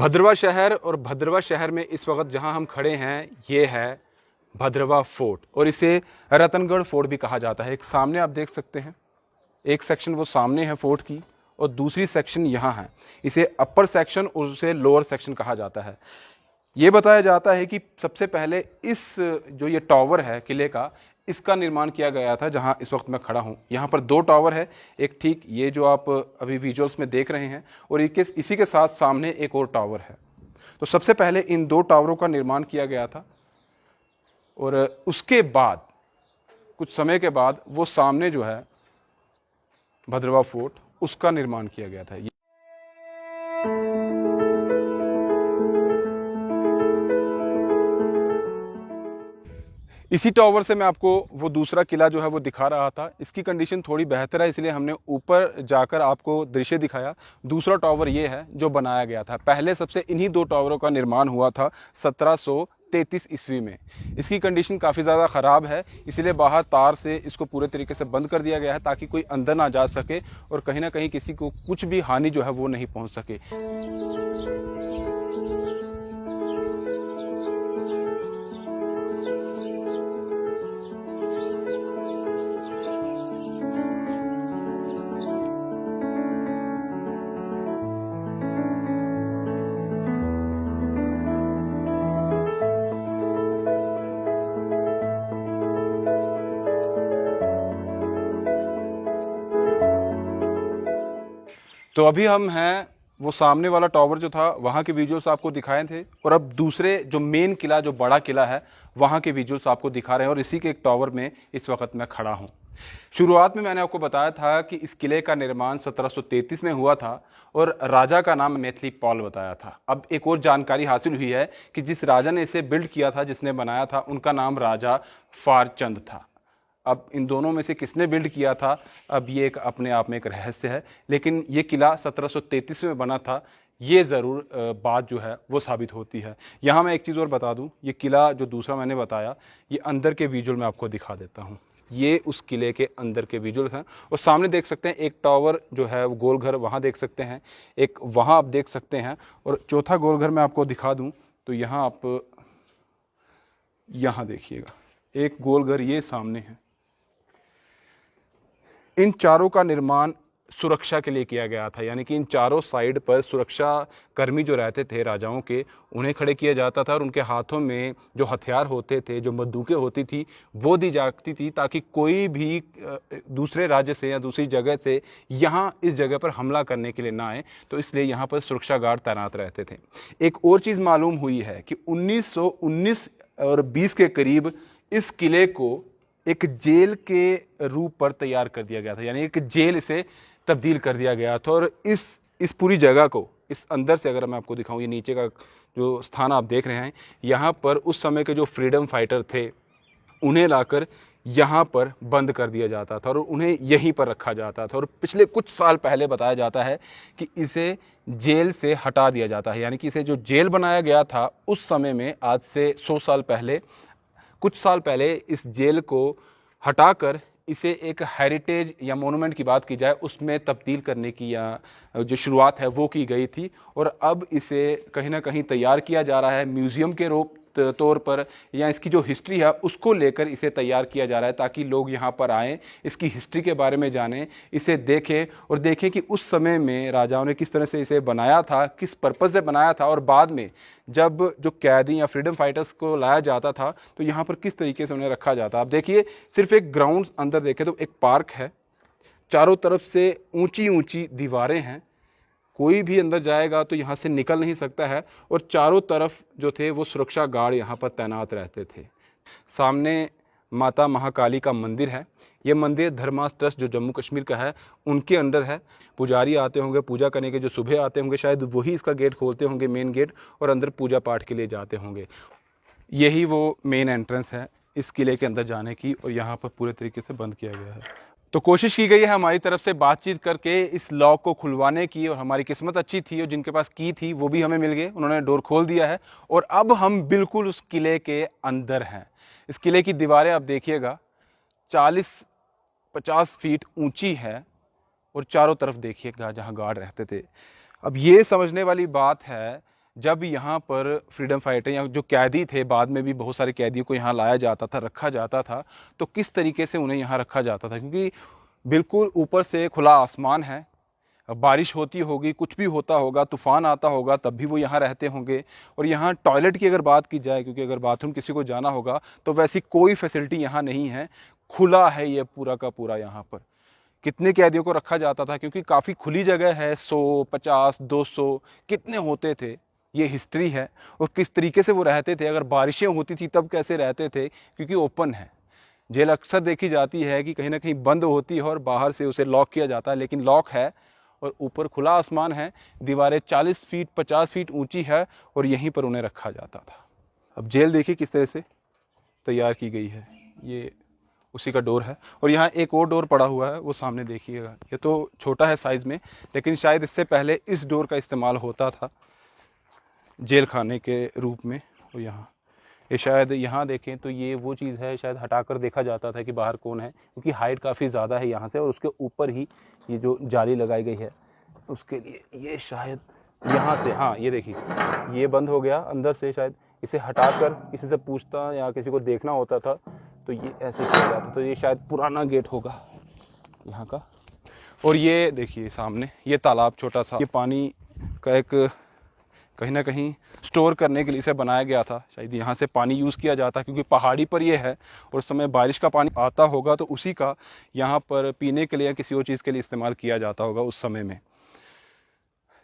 भद्रवाह शहर, और भद्रवाह शहर में इस वक्त जहां हम खड़े हैं ये है भद्रवाह फोर्ट, और इसे रतनगढ़ फोर्ट भी कहा जाता है। एक सामने आप देख सकते हैं, एक सेक्शन वो सामने है फोर्ट की और दूसरी सेक्शन यहाँ है। इसे अपर सेक्शन और उसे लोअर सेक्शन कहा जाता है। ये बताया जाता है कि सबसे पहले इस जो ये टावर है किले का, इसका निर्माण किया गया था जहां इस वक्त मैं खड़ा हूं। यहाँ पर दो टावर है, एक ठीक ये जो आप अभी विजुअल्स में देख रहे हैं, और इसी के साथ सामने एक और टावर है। तो सबसे पहले इन दो टावरों का निर्माण किया गया था, और उसके बाद कुछ समय के बाद वो सामने जो है भद्रवाह फोर्ट, उसका निर्माण किया गया था। इसी टावर से मैं आपको वो दूसरा किला जो है वो दिखा रहा था। इसकी कंडीशन थोड़ी बेहतर है, इसलिए हमने ऊपर जाकर आपको दृश्य दिखाया। दूसरा टावर ये है जो बनाया गया था। पहले सबसे इन्हीं दो टावरों का निर्माण हुआ था 1733 ईस्वी में। इसकी कंडीशन काफ़ी ज़्यादा ख़राब है, इसलिए बाहर तार से इसको पूरे तरीके से बंद कर दिया गया है ताकि कोई अंदर ना जा सके और कहीं ना कहीं किसी को कुछ भी हानि जो है वो नहीं पहुँच सके। तो अभी हम हैं, वो सामने वाला टावर जो था वहाँ के विजुअल्स आपको दिखाए थे, और अब दूसरे जो मेन किला, जो बड़ा किला है, वहाँ के विजुअल्स आपको दिखा रहे हैं, और इसी के एक टावर में इस वक्त मैं खड़ा हूँ। शुरुआत में मैंने आपको बताया था कि इस किले का निर्माण 1733 में हुआ था, और राजा का नाम मैथिली पॉल बताया था। अब एक और जानकारी हासिल हुई है कि जिस राजा ने इसे बिल्ड किया था, जिसने बनाया था, उनका नाम राजा फारचंद था। अब इन दोनों में से किसने बिल्ड किया था, अब ये एक अपने आप में एक रहस्य है, लेकिन ये किला 1733 में बना था, ये ज़रूर बात जो है वो साबित होती है। यहाँ मैं एक चीज़ और बता दूँ, ये किला जो दूसरा मैंने बताया, ये अंदर के विजुअल मैं आपको दिखा देता हूँ। ये उस किले के अंदर के विजुअल्स हैं, और सामने देख सकते हैं एक टावर जो है वो गोल घर, वहाँ देख सकते हैं, एक वहाँ आप देख सकते हैं, और चौथा गोल घर मैं आपको दिखा दूँ तो यहाँ आप यहाँ देखिएगा, एक गोल घर ये सामने है। इन चारों का निर्माण सुरक्षा के लिए किया गया था, यानी कि इन चारों साइड पर सुरक्षा कर्मी जो रहते थे राजाओं के, उन्हें खड़े किया जाता था, और उनके हाथों में जो हथियार होते थे, जो बंदूकें होती थी, वो दी जाती थी ताकि कोई भी दूसरे राज्य से या दूसरी जगह से यहाँ इस जगह पर हमला करने के लिए ना आए। तो इसलिए यहाँ पर सुरक्षा गार्ड तैनात रहते थे। एक और चीज़ मालूम हुई है कि 1919 और 20 के करीब इस किले को एक जेल के रूप पर तैयार कर दिया गया था, यानी एक जेल इसे तब्दील कर दिया गया था। और इस पूरी जगह को, इस अंदर से अगर मैं आपको दिखाऊं, ये नीचे का जो स्थान आप देख रहे हैं, यहाँ पर उस समय के जो फ्रीडम फाइटर थे उन्हें लाकर यहाँ पर बंद कर दिया जाता था, और उन्हें यहीं पर रखा जाता था। और पिछले कुछ साल पहले बताया जाता है कि इसे जेल से हटा दिया जाता है, यानी कि इसे जो जेल बनाया गया था उस समय में, आज से 100 साल पहले, कुछ साल पहले इस जेल को हटाकर इसे एक हेरिटेज या मोनूमेंट की बात की जाए उसमें तब्दील करने की या जो शुरुआत है वो की गई थी, और अब इसे कहीं ना कहीं तैयार किया जा रहा है म्यूज़ियम के रूप तौर पर, या इसकी जो हिस्ट्री है उसको लेकर इसे तैयार किया जा रहा है ताकि लोग यहाँ पर आएँ, इसकी हिस्ट्री के बारे में जानें, इसे देखें, और देखें कि उस समय में राजाओं ने किस तरह से इसे बनाया था, किस पर्पज़ से बनाया था, और बाद में जब जो कैदी या फ्रीडम फाइटर्स को लाया जाता था तो यहाँ पर किस तरीके से उन्हें रखा जाता। आप देखिए, सिर्फ एक ग्राउंड अंदर देखें तो एक पार्क है, चारों तरफ से ऊंची ऊंची दीवारें हैं, कोई भी अंदर जाएगा तो यहाँ से निकल नहीं सकता है, और चारों तरफ जो थे वो सुरक्षा गार्ड यहाँ पर तैनात रहते थे। सामने माता महाकाली का मंदिर है। ये मंदिर धर्मास ट्रस्ट जो जम्मू कश्मीर का है उनके अंडर है। पुजारी आते होंगे पूजा करने के, जो सुबह आते होंगे शायद वही इसका गेट खोलते होंगे, मेन गेट, और अंदर पूजा पाठ के लिए जाते होंगे। यही वो मेन एंट्रेंस है इस किले के अंदर जाने की, और यहाँ पर पूरे तरीके से बंद किया गया है। तो कोशिश की गई है हमारी तरफ से बातचीत करके इस लॉक को खुलवाने की, और हमारी किस्मत अच्छी थी, और जिनके पास की थी वो भी हमें मिल गए, उन्होंने डोर खोल दिया है, और अब हम बिल्कुल उस किले के अंदर हैं। इस किले की दीवारें आप देखिएगा 40-50 फीट ऊंची है, और चारों तरफ देखिएगा जहां गार्ड रहते थे। अब ये समझने वाली बात है, जब यहाँ पर फ्रीडम फाइटर या जो कैदी थे, बाद में भी बहुत सारे कैदियों को यहाँ लाया जाता था, रखा जाता था, तो किस तरीके से उन्हें यहाँ रखा जाता था, क्योंकि बिल्कुल ऊपर से खुला आसमान है, बारिश होती होगी, कुछ भी होता होगा, तूफान आता होगा, तब भी वो यहाँ रहते होंगे। और यहाँ टॉयलेट की अगर बात की जाए, क्योंकि अगर बाथरूम किसी को जाना होगा तो वैसी कोई फैसिलिटी यहाँ नहीं है, खुला है ये पूरा का पूरा। यहाँ पर कितने कैदियों को रखा जाता था, क्योंकि काफ़ी खुली जगह है, 100, 50, 200 कितने होते थे, ये हिस्ट्री है। और किस तरीके से वो रहते थे, अगर बारिशें होती थी तब कैसे रहते थे, क्योंकि ओपन है। जेल अक्सर देखी जाती है कि कहीं ना कहीं बंद होती है और बाहर से उसे लॉक किया जाता है, लेकिन लॉक है और ऊपर खुला आसमान है, दीवारें 40 फीट 50 फीट ऊंची है, और यहीं पर उन्हें रखा जाता था। अब जेल देखिए किस तरह से तैयार की गई है, ये उसी का डोर है। और यहाँ एक और डोर पड़ा हुआ है, वो सामने देखिएगा, ये तो छोटा है साइज़ में, लेकिन शायद इससे पहले इस डोर का इस्तेमाल होता था जेल खाने के रूप में। और यहाँ ये शायद यहाँ देखें तो ये वो चीज़ है, शायद हटाकर देखा जाता था कि बाहर कौन है, क्योंकि हाइट काफ़ी ज़्यादा है यहाँ से, और उसके ऊपर ही ये जो जाली लगाई गई है उसके लिए, ये शायद यहाँ से, हाँ ये देखिए ये बंद हो गया अंदर से, शायद इसे हटाकर किसी से पूछता या किसी को देखना होता था तो ये ऐसे किया जाता, तो ये शायद पुराना गेट होगा यहाँ का। और ये देखिए सामने ये तालाब छोटा सा, ये पानी का एक कहीं ना कहीं स्टोर करने के लिए इसे बनाया गया था, शायद यहाँ से पानी यूज़ किया जाता है, क्योंकि पहाड़ी पर ये है और उस समय बारिश का पानी आता होगा तो उसी का यहाँ पर पीने के लिए या किसी और चीज़ के लिए इस्तेमाल किया जाता होगा उस समय में।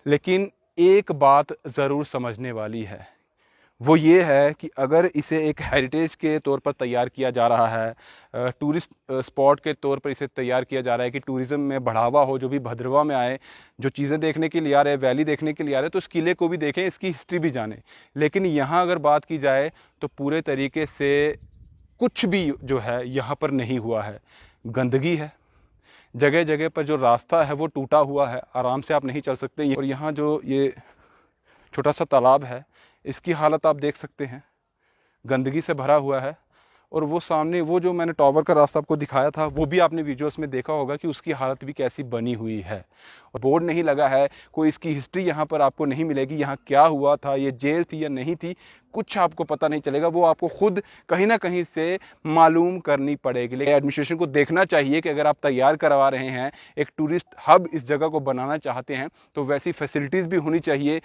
लेकिन एक बात ज़रूर समझने वाली है, वो ये है कि अगर इसे एक हेरिटेज के तौर पर तैयार किया जा रहा है, टूरिस्ट स्पॉट के तौर पर इसे तैयार किया जा रहा है कि टूरिज़्म में बढ़ावा हो, जो भी भद्रवा में आए, जो चीज़ें देखने के लिए आ रहे हैं, वैली देखने के लिए आ रहे हैं, तो इस किले को भी देखें, इसकी हिस्ट्री भी जानें। लेकिन यहाँ अगर बात की जाए तो पूरे तरीके से कुछ भी जो है यहाँ पर नहीं हुआ है। गंदगी है, जगह जगह पर जो रास्ता है वो टूटा हुआ है, आराम से आप नहीं चल सकते। और यहाँ जो ये छोटा सा तालाब है, इसकी हालत आप देख सकते हैं, गंदगी से भरा हुआ है। और वो सामने वो जो मैंने टॉवर का रास्ता आपको दिखाया था, वो भी आपने वीडियोस में देखा होगा कि उसकी हालत भी कैसी बनी हुई है। और बोर्ड नहीं लगा है, कोई इसकी हिस्ट्री यहाँ पर आपको नहीं मिलेगी, यहाँ क्या हुआ था, ये जेल थी या नहीं थी, कुछ आपको पता नहीं चलेगा। वो आपको खुद कहीं ना कहीं से मालूम करनी पड़ेगी। लेकिन एडमिनिस्ट्रेशन को देखना चाहिए कि अगर आप तैयार करवा रहे हैं, एक टूरिस्ट हब इस जगह को बनाना चाहते हैं, तो वैसी फैसिलिटीज़ भी होनी चाहिए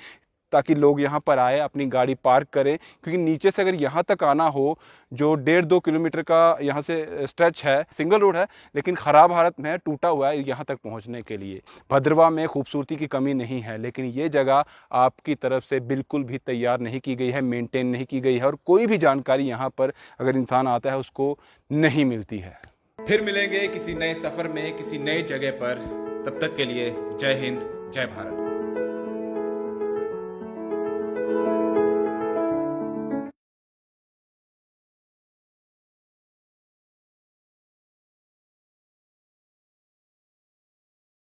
ताकि लोग यहाँ पर आए, अपनी गाड़ी पार्क करें। क्योंकि नीचे से अगर यहाँ तक आना हो, जो 1.5-2 किलोमीटर का यहाँ से स्ट्रेच है, सिंगल रोड है लेकिन ख़राब हालत में है, टूटा हुआ है, यहाँ तक पहुँचने के लिए। भद्रवा में खूबसूरती की कमी नहीं है, लेकिन ये जगह आपकी तरफ से बिल्कुल भी तैयार नहीं की गई है, मेंटेन नहीं की गई है, और कोई भी जानकारी यहाँ पर अगर इंसान आता है उसको नहीं मिलती है। फिर मिलेंगे किसी नए सफ़र में, किसी नई जगह पर। तब तक के लिए जय हिंद, जय भारत।